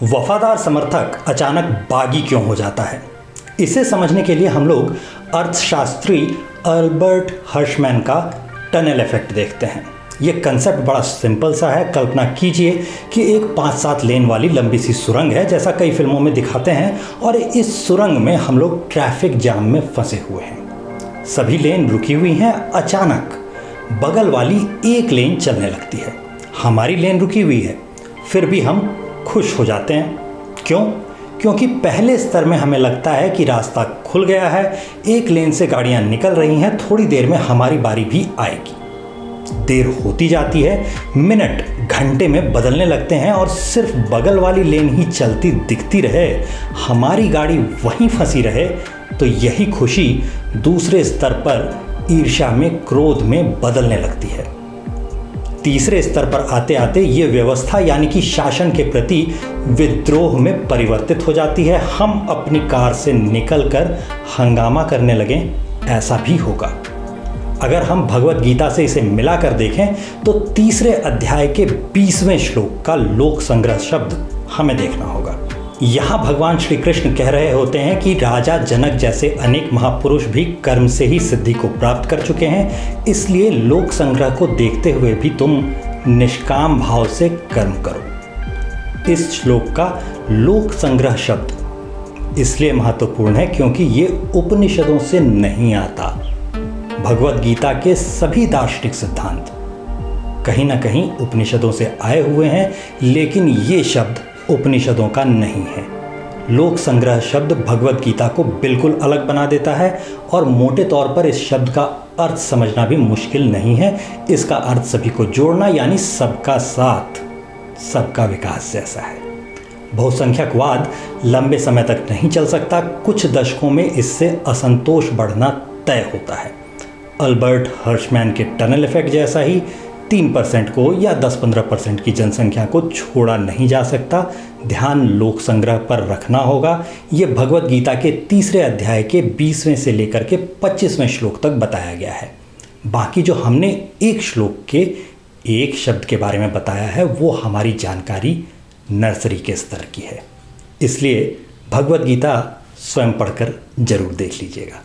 वफादार समर्थक अचानक बागी क्यों हो जाता है? इसे समझने के लिए हम लोग अर्थशास्त्री अल्बर्ट हर्शमैन का टनल इफेक्ट देखते हैं। ये कंसेप्ट बड़ा सिंपल सा है। कल्पना कीजिए कि एक 5-7 लेन वाली लंबी सी सुरंग है, जैसा कई फिल्मों में दिखाते हैं, और इस सुरंग में हम लोग ट्रैफिक जाम में फंसे हुए हैं। सभी लेन रुकी हुई हैं। अचानक बगल वाली एक लेन चलने लगती है। हमारी लेन रुकी हुई है, फिर भी हम खुश हो जाते हैं। क्यों? क्योंकि पहले स्तर में हमें लगता है कि रास्ता खुल गया है, एक लेन से गाड़ियां निकल रही हैं, थोड़ी देर में हमारी बारी भी आएगी। देर होती जाती है, मिनट घंटे में बदलने लगते हैं और सिर्फ बगल वाली लेन ही चलती दिखती रहे, हमारी गाड़ी वहीं फंसी रहे, तो यही खुशी दूसरे स्तर पर ईर्ष्या में, क्रोध में बदलने लगती है। तीसरे स्तर पर आते आते ये व्यवस्था यानी कि शासन के प्रति विद्रोह में परिवर्तित हो जाती है। हम अपनी कार से निकलकर हंगामा करने लगें, ऐसा भी होगा। अगर हम भगवत गीता से इसे मिलाकर देखें तो तीसरे अध्याय के 20वें श्लोक का लोक संग्रह शब्द हमें देखना होगा। यहाँ भगवान श्री कृष्ण कह रहे होते हैं कि राजा जनक जैसे अनेक महापुरुष भी कर्म से ही सिद्धि को प्राप्त कर चुके हैं, इसलिए लोक संग्रह को देखते हुए भी तुम निष्काम भाव से कर्म करो। इस श्लोक का लोक संग्रह शब्द इसलिए महत्वपूर्ण है क्योंकि ये उपनिषदों से नहीं आता। भगवत गीता के सभी दार्शनिक सिद्धांत कहीं ना कहीं उपनिषदों से आए हुए हैं, लेकिन ये शब्द उपनिषदों का नहीं है। लोक संग्रह शब्द भगवत गीता को बिल्कुल अलग बना देता है और मोटे तौर पर इस शब्द का अर्थ समझना भी मुश्किल नहीं है। इसका अर्थ सभी को जोड़ना यानी सबका साथ, सबका विकास जैसा है। बहुसंख्यकवाद लंबे समय तक नहीं चल सकता, कुछ दशकों में इससे असंतोष बढ़ना तय होता है। अल्बर्ट हर्शमैन के टनल इफेक्ट जैसा ही 3% को या 10-15% की जनसंख्या को छोड़ा नहीं जा सकता। ध्यान लोक संग्रह पर रखना होगा। ये भगवत गीता के तीसरे अध्याय के 20वें से लेकर के 25वें श्लोक तक बताया गया है। बाकी जो हमने एक श्लोक के एक शब्द के बारे में बताया है वो हमारी जानकारी नर्सरी के स्तर की है। इसलिए भगवत गीता स्वयं पढ़कर जरूर देख लीजिएगा।